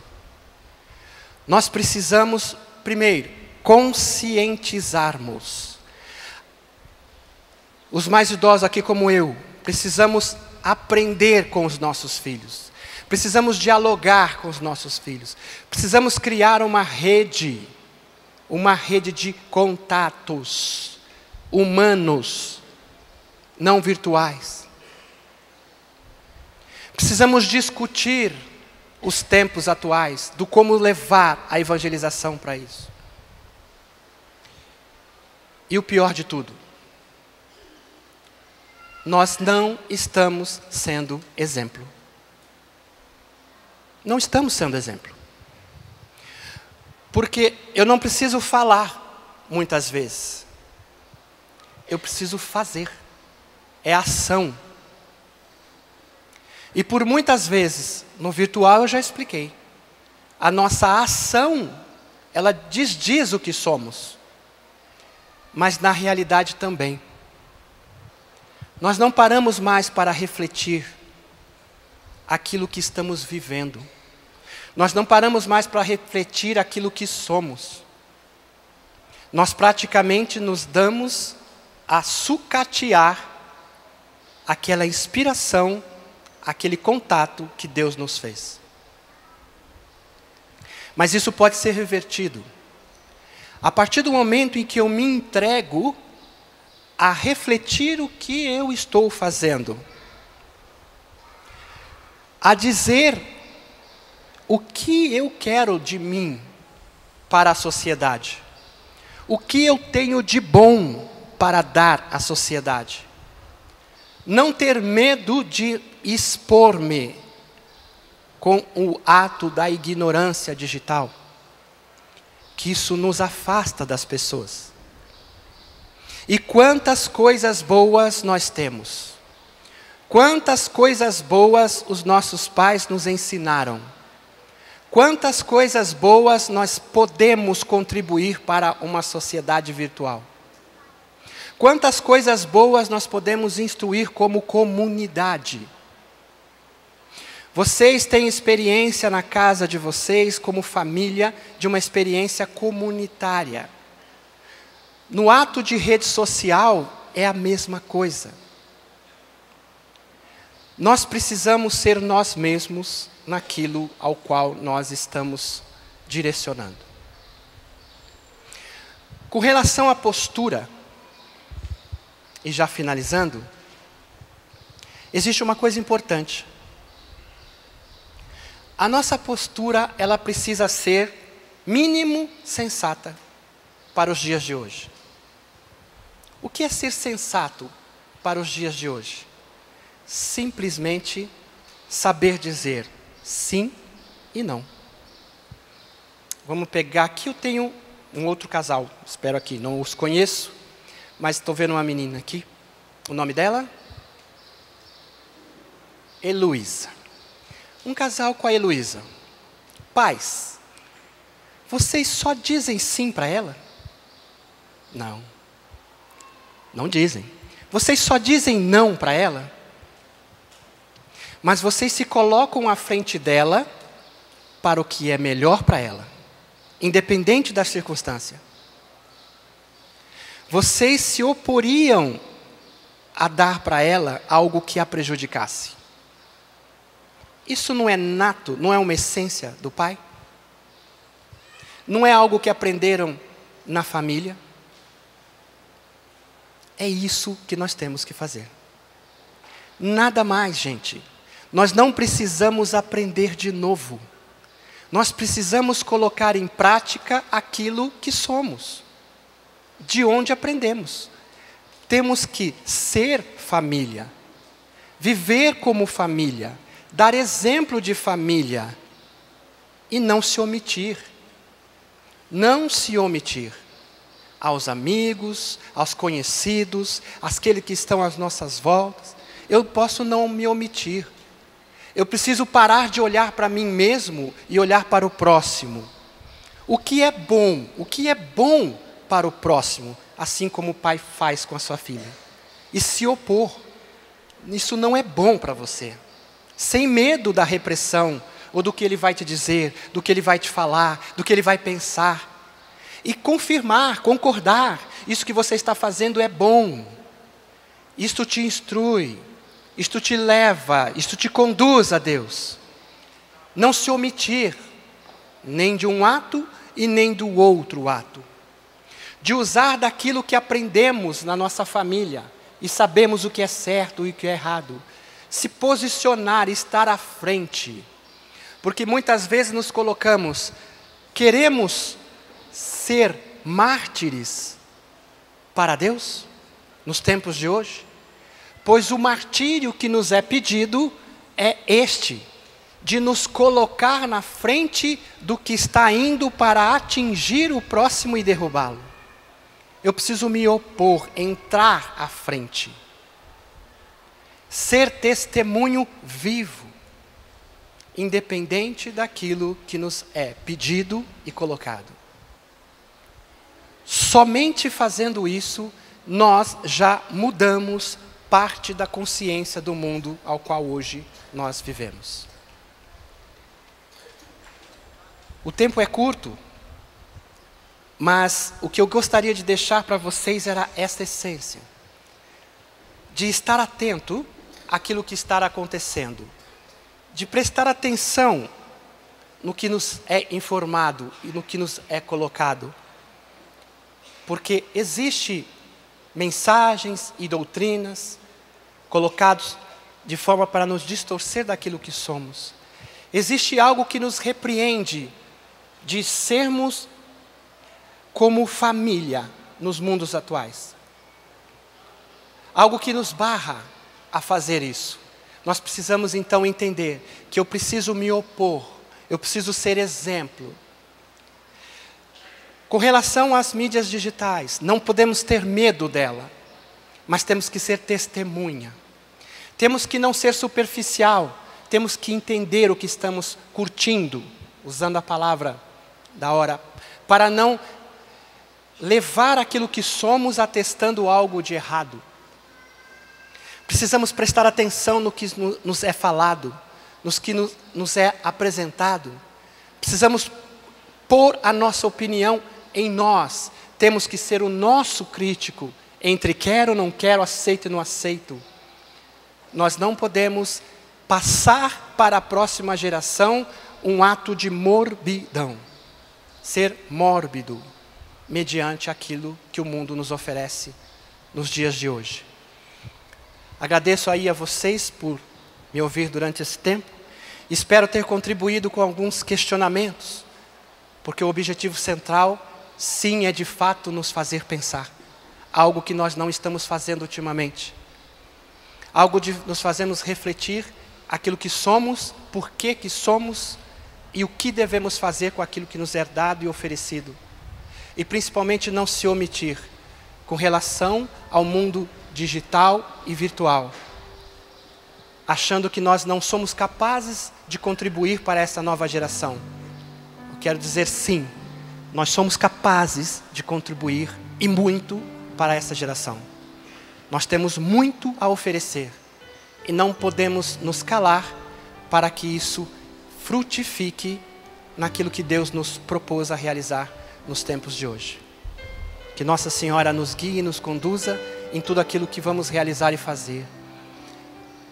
Nós precisamos, primeiro, conscientizarmos. Os mais idosos aqui como eu, precisamos aprender com os nossos filhos. Precisamos dialogar com os nossos filhos. Precisamos criar uma rede de contatos humanos, não virtuais. Precisamos discutir os tempos atuais, do como levar a evangelização para isso. E o pior de tudo, nós não estamos sendo exemplo. Não estamos sendo exemplo. Porque eu não preciso falar muitas vezes. Eu preciso fazer. É ação. E por muitas vezes, no virtual eu já expliquei. A nossa ação, ela diz o que somos. Mas na realidade também. Nós não paramos mais para refletir aquilo que estamos vivendo. Nós não paramos mais para refletir aquilo que somos. Nós praticamente nos damos a sucatear aquela inspiração, aquele contato que Deus nos fez. Mas isso pode ser revertido. A partir do momento em que eu me entrego a refletir o que eu estou fazendo. A dizer o que eu quero de mim para a sociedade. O que eu tenho de bom para dar à sociedade. Não ter medo de expor-me com o ato da ignorância digital. Que isso nos afasta das pessoas. E quantas coisas boas nós temos. Quantas coisas boas os nossos pais nos ensinaram. Quantas coisas boas nós podemos contribuir para uma sociedade virtual. Quantas coisas boas nós podemos instruir como comunidade. Vocês têm experiência na casa de vocês, como família, de uma experiência comunitária. No ato de rede social, é a mesma coisa. Nós precisamos ser nós mesmos naquilo ao qual nós estamos direcionando. Com relação à postura, e já finalizando, existe uma coisa importante. A nossa postura, ela precisa ser mínimo sensata para os dias de hoje. O que é ser sensato para os dias de hoje? Simplesmente saber dizer sim e não. Vamos pegar aqui, eu tenho um outro casal, espero aqui, não os conheço, mas estou vendo uma menina aqui. O nome dela? Heloísa. Um casal com a Heloísa. Pais, vocês só dizem sim para ela? Não. Não dizem. Vocês só dizem não para ela? Mas vocês se colocam à frente dela para o que é melhor para ela, independente da circunstância. Vocês se oporiam a dar para ela algo que a prejudicasse. Isso não é nato, não é uma essência do pai? Não é algo que aprenderam na família? É isso que nós temos que fazer. Nada mais, gente. Nós não precisamos aprender de novo. Nós precisamos colocar em prática aquilo que somos, de onde aprendemos. Temos que ser família, viver como família, dar exemplo de família e não se omitir. Não se omitir aos amigos, aos conhecidos, àqueles que estão às nossas voltas. Eu posso não me omitir. Eu preciso parar de olhar para mim mesmo e olhar para o próximo. O que é bom para o próximo, assim como o pai faz com a sua filha. E se opor. Isso não é bom para você. Sem medo da repressão, ou do que ele vai te dizer, do que ele vai te falar, do que ele vai pensar. E confirmar, concordar, isso que você está fazendo é bom. Isto te instrui, isto te leva, isto te conduz a Deus. Não se omitir, nem de um ato e nem do outro ato. De usar daquilo que aprendemos na nossa família e sabemos o que é certo e o que é errado. Se posicionar, estar à frente. Porque muitas vezes nos colocamos, queremos ser mártires para Deus, nos tempos de hoje. Pois o martírio que nos é pedido é este, de nos colocar na frente do que está indo para atingir o próximo e derrubá-lo. Eu preciso me opor, entrar à frente. Ser testemunho vivo, independente daquilo que nos é pedido e colocado. Somente fazendo isso, nós já mudamos parte da consciência do mundo ao qual hoje nós vivemos. O tempo é curto, mas o que eu gostaria de deixar para vocês era essa essência. De estar atento àquilo que está acontecendo. De prestar atenção no que nos é informado e no que nos é colocado. Porque existe mensagens e doutrinas colocados de forma para nos distorcer daquilo que somos. Existe algo que nos repreende de sermos como família nos mundos atuais. Algo que nos barra a fazer isso. Nós precisamos então entender que eu preciso me opor, eu preciso ser exemplo. Com relação às mídias digitais, não podemos ter medo dela, mas temos que ser testemunha. Temos que não ser superficial, temos que entender o que estamos curtindo, usando a palavra da hora, para não levar aquilo que somos atestando algo de errado. Precisamos prestar atenção no que nos é falado, nos que nos é apresentado. Precisamos pôr a nossa opinião em nós. Temos que ser o nosso crítico entre quero, não quero, aceito e não aceito. Nós não podemos passar para a próxima geração um ato de morbidão. Ser mórbido mediante aquilo que o mundo nos oferece nos dias de hoje. Agradeço aí a vocês por me ouvir durante esse tempo. Espero ter contribuído com alguns questionamentos, porque o objetivo central, sim, é de fato nos fazer pensar. Algo que nós não estamos fazendo ultimamente. Algo de nos fazermos refletir aquilo que somos, por que somos e o que devemos fazer com aquilo que nos é dado e oferecido. E principalmente não se omitir com relação ao mundo digital e virtual, achando que nós não somos capazes de contribuir para essa nova geração. Eu quero dizer sim, nós somos capazes de contribuir e muito para essa geração. Nós temos muito a oferecer e não podemos nos calar para que isso frutifique naquilo que Deus nos propôs a realizar nos tempos de hoje. Que Nossa Senhora nos guie e nos conduza em tudo aquilo que vamos realizar e fazer.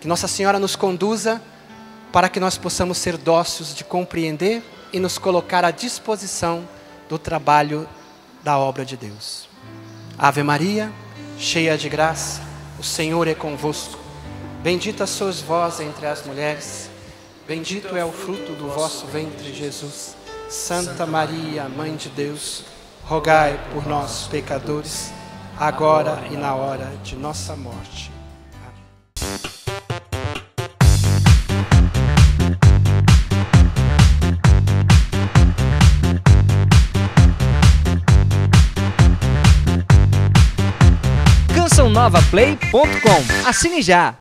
Que Nossa Senhora nos conduza para que nós possamos ser dóceis de compreender e nos colocar à disposição do trabalho da obra de Deus. Ave Maria, cheia de graça, o Senhor é convosco. Bendita sois vós entre as mulheres, bendito é o fruto do vosso ventre, Jesus. Santa Maria, Mãe de Deus, rogai por nós, pecadores, agora e na hora de nossa morte. CançãoNovaPlay.com. Assine já!